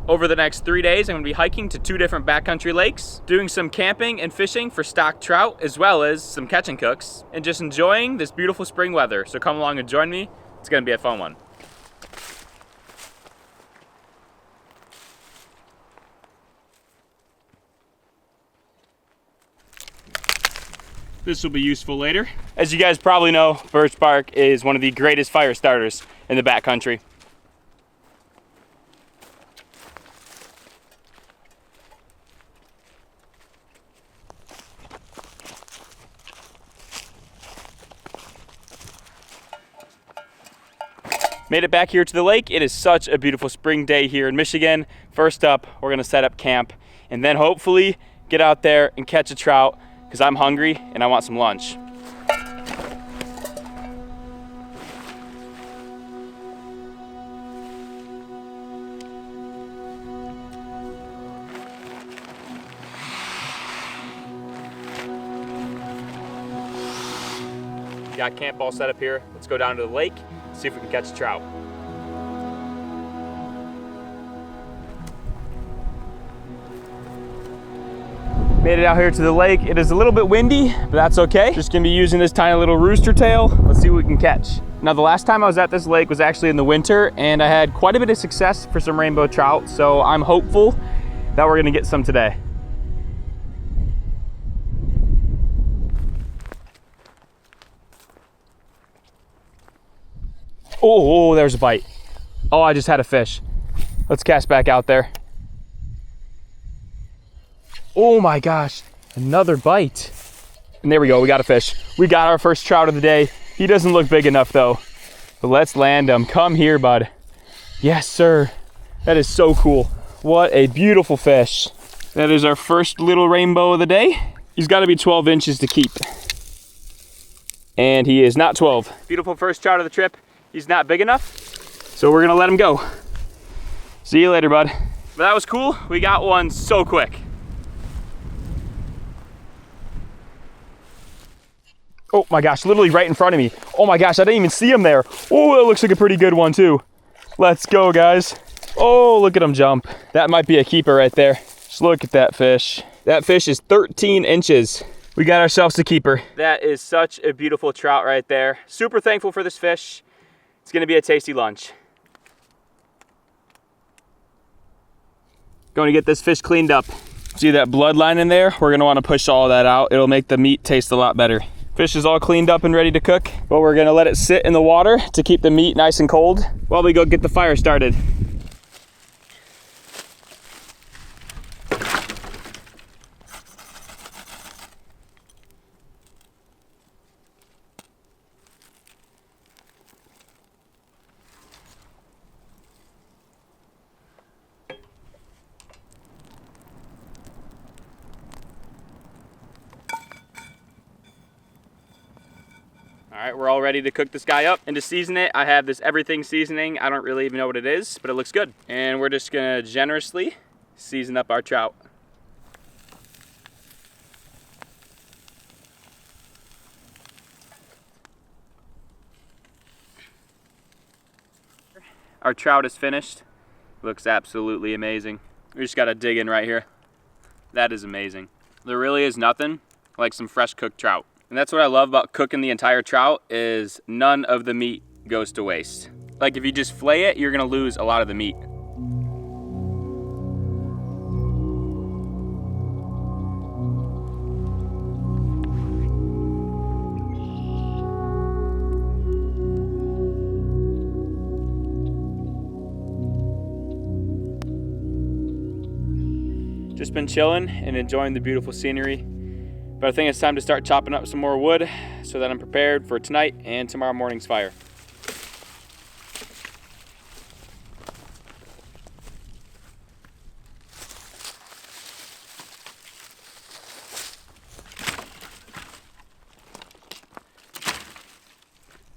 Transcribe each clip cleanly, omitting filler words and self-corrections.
Over the next 3 days, I'm gonna be hiking to 2 different backcountry lakes, doing some camping and fishing for stocked trout, as well as some catch and cooks, and just enjoying this beautiful spring weather. So come along and join me. It's gonna be a fun one. This will be useful later. As you guys probably know, birch bark is one of the greatest fire starters in the backcountry. Made it back here to the lake. It is such a beautiful spring day here in Michigan. First up, we're gonna set up camp and then hopefully get out there and catch a trout because I'm hungry and I want some lunch. Got camp all set up here. Let's go down to the lake, see if we can catch a trout. Made it out here to the lake. It is a little bit windy, but that's okay. Just gonna be using this tiny little rooster tail. Let's see what we can catch. Now, the last time I was at this lake was actually in the winter, and I had quite a bit of success for some rainbow trout, so I'm hopeful that we're gonna get some today. Oh, there's a bite. Oh, I just had a fish. Let's cast back out there. Oh my gosh, another bite. And there we go, we got a fish. We got our first trout of the day. He doesn't look big enough though, but let's land him. Come here, bud. Yes, sir. That is so cool. What a beautiful fish. That is our first little rainbow of the day. He's gotta be 12 inches to keep. And he is not 12. Beautiful first trout of the trip. He's not big enough, so we're gonna let him go. See you later, bud. But that was cool. We got one so quick. Oh my gosh, literally right in front of me. Oh my gosh, I didn't even see him there. Oh, that looks like a pretty good one too. Let's go, guys. Oh, look at him jump. That might be a keeper right there. Just look at that fish. That fish is 13 inches. We got ourselves a keeper. That is such a beautiful trout right there. Super thankful for this fish. It's gonna be a tasty lunch. Going to get this fish cleaned up. See that bloodline in there? We're gonna wanna push all that out. It'll make the meat taste a lot better. Fish is all cleaned up and ready to cook, but we're gonna let it sit in the water to keep the meat nice and cold while we go get the fire started. All right, we're all ready to cook this guy up. And to season it, I have this everything seasoning. I don't really even know what it is, but it looks good. And we're just gonna generously season up our trout. Our trout is finished. Looks absolutely amazing. We just gotta dig in right here. That is amazing. There really is nothing like some fresh cooked trout. And that's what I love about cooking the entire trout is none of the meat goes to waste. Like if you just flay it, you're gonna lose a lot of the meat. Just been chilling and enjoying the beautiful scenery. But I think it's time to start chopping up some more wood so that I'm prepared for tonight and tomorrow morning's fire.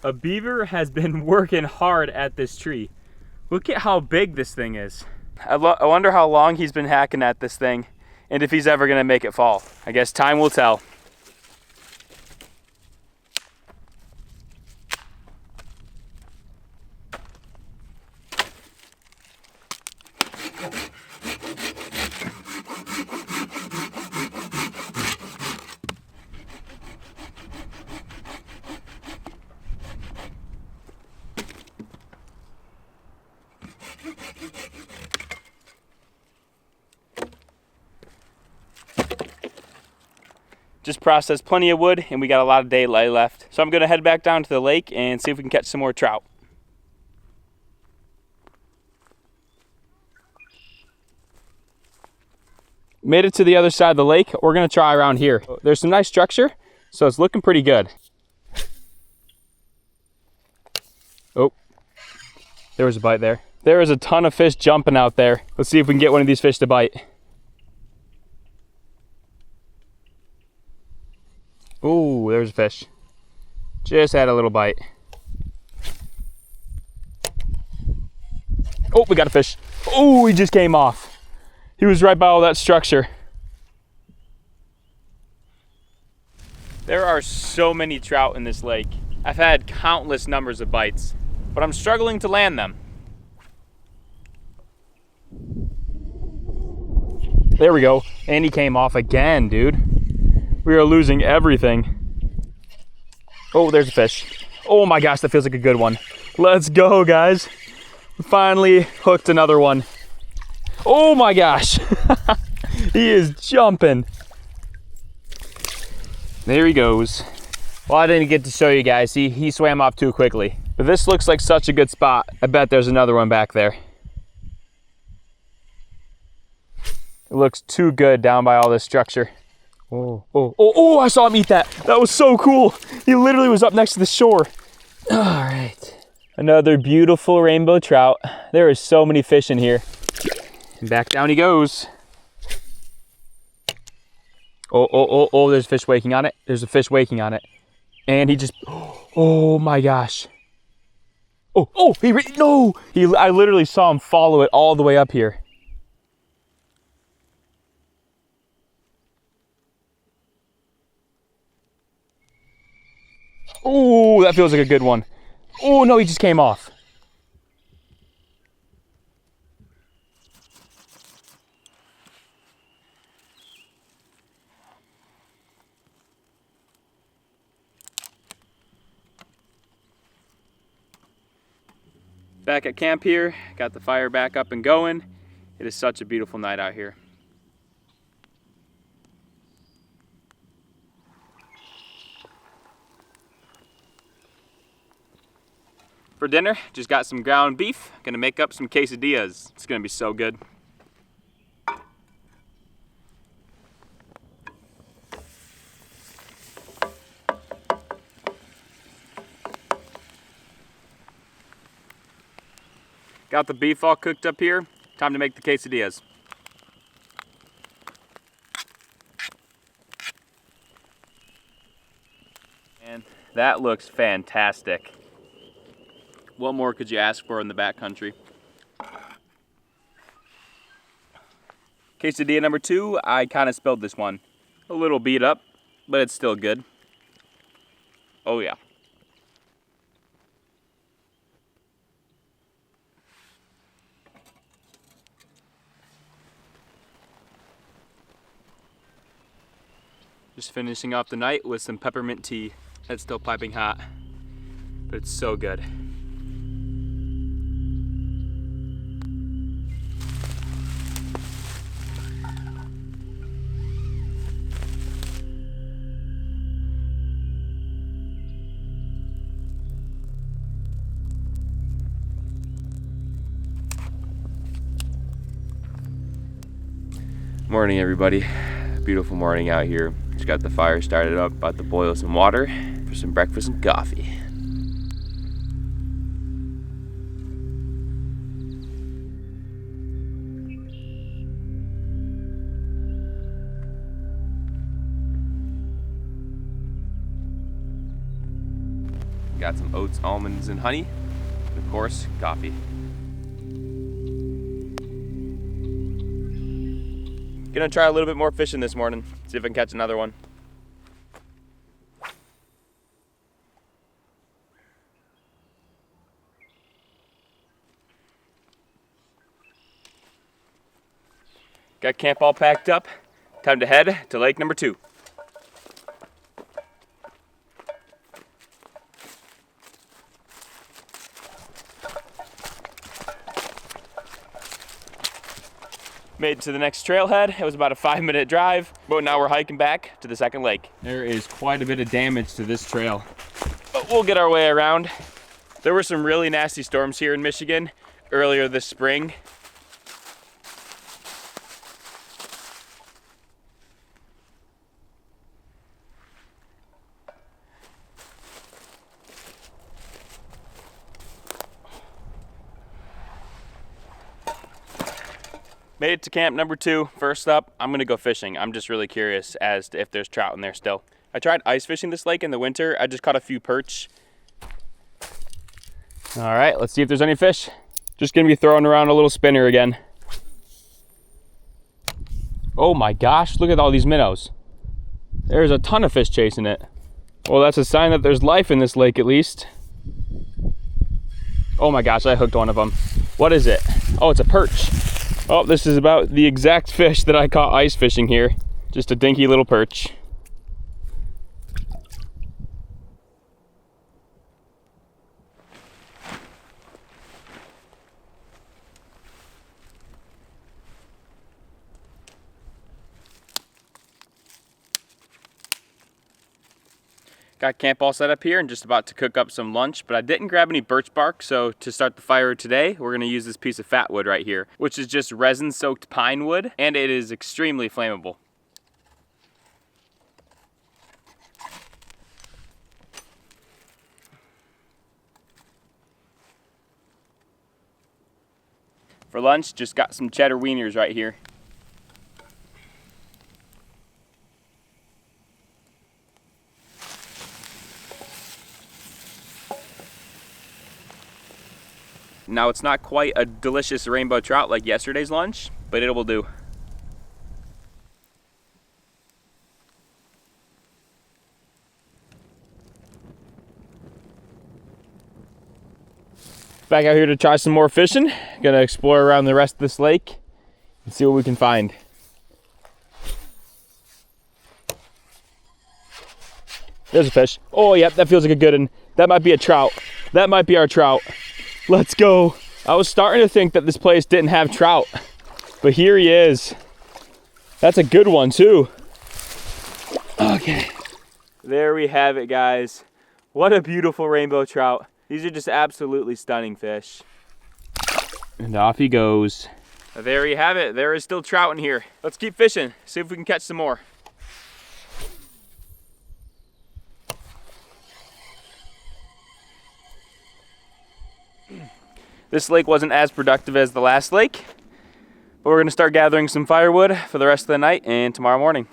A beaver has been working hard at this tree. Look at how big this thing is. I wonder how long he's been hacking at this thing and if he's ever gonna make it fall. I guess time will tell. Just processed plenty of wood and we got a lot of daylight left. So I'm gonna head back down to the lake and see if we can catch some more trout. Made it to the other side of the lake. We're gonna try around here. There's some nice structure, so it's looking pretty good. Oh, there was a bite there. There is a ton of fish jumping out there. Let's see if we can get one of these fish to bite. Ooh, there's a fish. Just had a little bite. Oh, we got a fish. Oh, he just came off. He was right by all that structure. There are so many trout in this lake. I've had countless numbers of bites, but I'm struggling to land them. There we go. And he came off again, dude. We are losing everything. Oh, there's a fish. Oh my gosh, that feels like a good one. Let's go, guys. Finally hooked another one. Oh my gosh. He is jumping. There he goes. Well, I didn't get to show you guys. He swam off too quickly. But this looks like such a good spot. I bet there's another one back there. It looks too good down by all this structure. Oh, oh, oh, oh, I saw him eat that. That was so cool. He literally was up next to the shore. All right. Another beautiful rainbow trout. There is so many fish in here. And back down he goes. Oh, oh, oh, oh, there's a fish waking on it. There's a fish waking on it. And he just, oh my gosh. Oh, oh, no. I literally saw him follow it all the way up here. Oh, that feels like a good one. Oh no, he just came off. Back at camp here, got the fire back up and going. It is such a beautiful night out here. For dinner, just got some ground beef. Gonna make up some quesadillas. It's gonna be so good. Got the beef all cooked up here. Time to make the quesadillas. And that looks fantastic. What more could you ask for in the backcountry? Quesadilla number 2, I kind of spilled this one. A little beat up, but it's still good. Oh yeah. Just finishing off the night with some peppermint tea. That's still piping hot, but it's so good. Morning, everybody. Beautiful morning out here. Just got the fire started up, about to boil some water for some breakfast and coffee. Got some oats, almonds, and honey, and of course, coffee. Gonna try a little bit more fishing this morning, see if I can catch another one. Got camp all packed up. Time to head to lake number 2. Made it to the next trailhead. It was about a 5-minute drive, but now we're hiking back to the second lake. There is quite a bit of damage to this trail, but we'll get our way around. There were some really nasty storms here in Michigan earlier this spring. Made it to camp number 2. First up, I'm gonna go fishing. I'm just really curious as to if there's trout in there still. I tried ice fishing this lake in the winter. I just caught a few perch. All right, let's see if there's any fish. Just gonna be throwing around a little spinner again. Oh my gosh, look at all these minnows. There's a ton of fish chasing it. Well, that's a sign that there's life in this lake at least. Oh my gosh, I hooked one of them. What is it? Oh, it's a perch. Oh, this is about the exact fish that I caught ice fishing here. Just a dinky little perch. Got camp all set up here and just about to cook up some lunch, but I didn't grab any birch bark, so to start the fire today, we're gonna use this piece of fat wood right here, which is just resin-soaked pine wood, and it is extremely flammable. For lunch, just got some cheddar wieners right here. Now, it's not quite a delicious rainbow trout like yesterday's lunch, but it will do. Back out here to try some more fishing. Gonna explore around the rest of this lake and see what we can find. There's a fish. Oh, yep, that feels like a good one. That might be a trout. That might be our trout. Let's go. I was starting to think that this place didn't have trout, but here he is. That's a good one too. Okay. There we have it, guys. What a beautiful rainbow trout. These are just absolutely stunning fish. And off he goes. There you have it. There is still trout in here. Let's keep fishing, see if we can catch some more. This lake wasn't as productive as the last lake, but we're gonna start gathering some firewood for the rest of the night and tomorrow morning.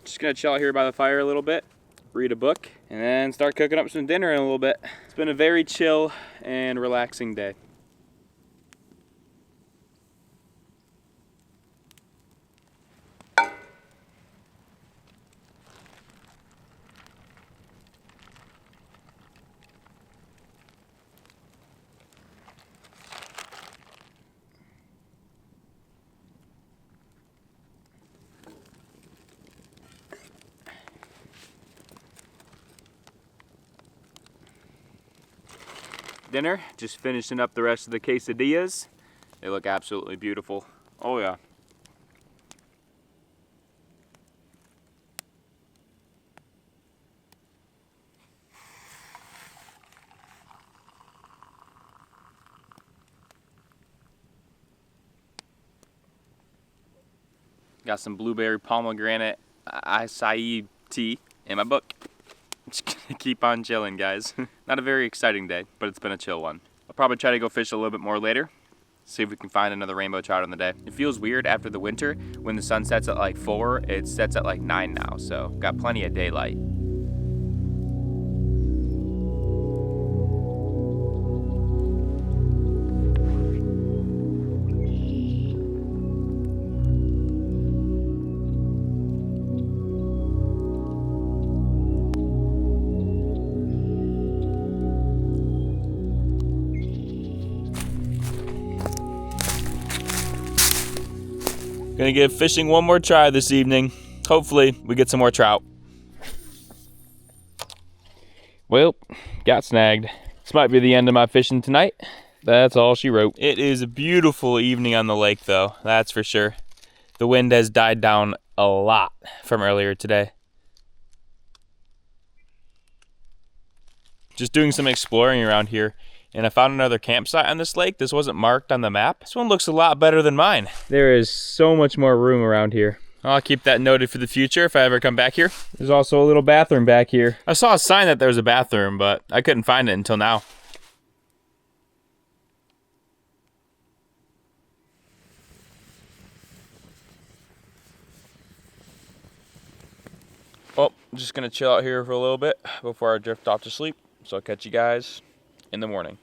Just gonna chill out here by the fire a little bit, read a book, and then start cooking up some dinner in a little bit. It's been a very chill and relaxing day. Dinner, just finishing up the rest of the quesadillas. They look absolutely beautiful. Oh yeah. Got some blueberry pomegranate acai tea in my book. Just gonna keep on chilling, guys. Not a very exciting day, but it's been a chill one. I'll probably try to go fish a little bit more later. See if we can find another rainbow trout on the day. It feels weird after the winter when the sun sets at like 4, it sets at like 9 now, so got plenty of daylight. Gonna give fishing one more try this evening. Hopefully we get some more trout. Well, got snagged. This might be the end of my fishing tonight. That's all she wrote. It is a beautiful evening on the lake though, that's for sure. The wind has died down a lot from earlier today. Just doing some exploring around here, and I found another campsite on this lake. This wasn't marked on the map. This one looks a lot better than mine. There is so much more room around here. I'll keep that noted for the future if I ever come back here. There's also a little bathroom back here. I saw a sign that there was a bathroom, but I couldn't find it until now. Well, I'm just gonna chill out here for a little bit before I drift off to sleep. So I'll catch you guys in the morning.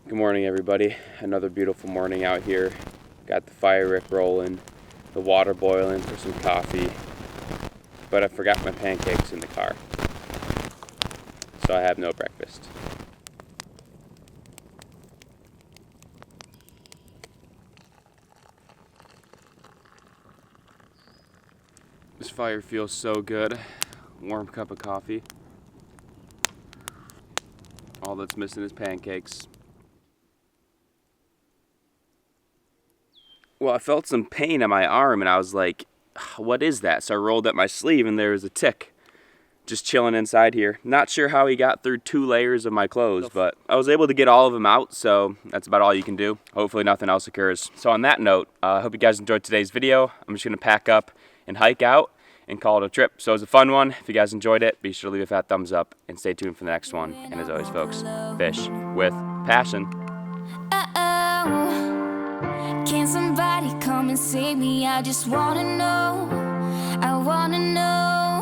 Good morning, everybody. Another beautiful morning out here. Got the fire rick rolling, the water boiling for some coffee, but I forgot my pancakes in the car, so I have no breakfast. This fire feels so good. Warm cup of coffee. All that's missing is pancakes. Well, I felt some pain on my arm and I was like, what is that? So I rolled up my sleeve and there was a tick just chilling inside here. Not sure how he got through 2 layers of my clothes, but I was able to get all of them out, so that's about all you can do. Hopefully nothing else occurs. So on that note, I hope you guys enjoyed today's video. I'm just gonna pack up and hike out and call it a trip. So it was a fun one. If you guys enjoyed it, be sure to leave a fat thumbs up and stay tuned for the next one. And as always, folks, fish with passion. Can somebody come and save me? I just wanna know, I wanna know.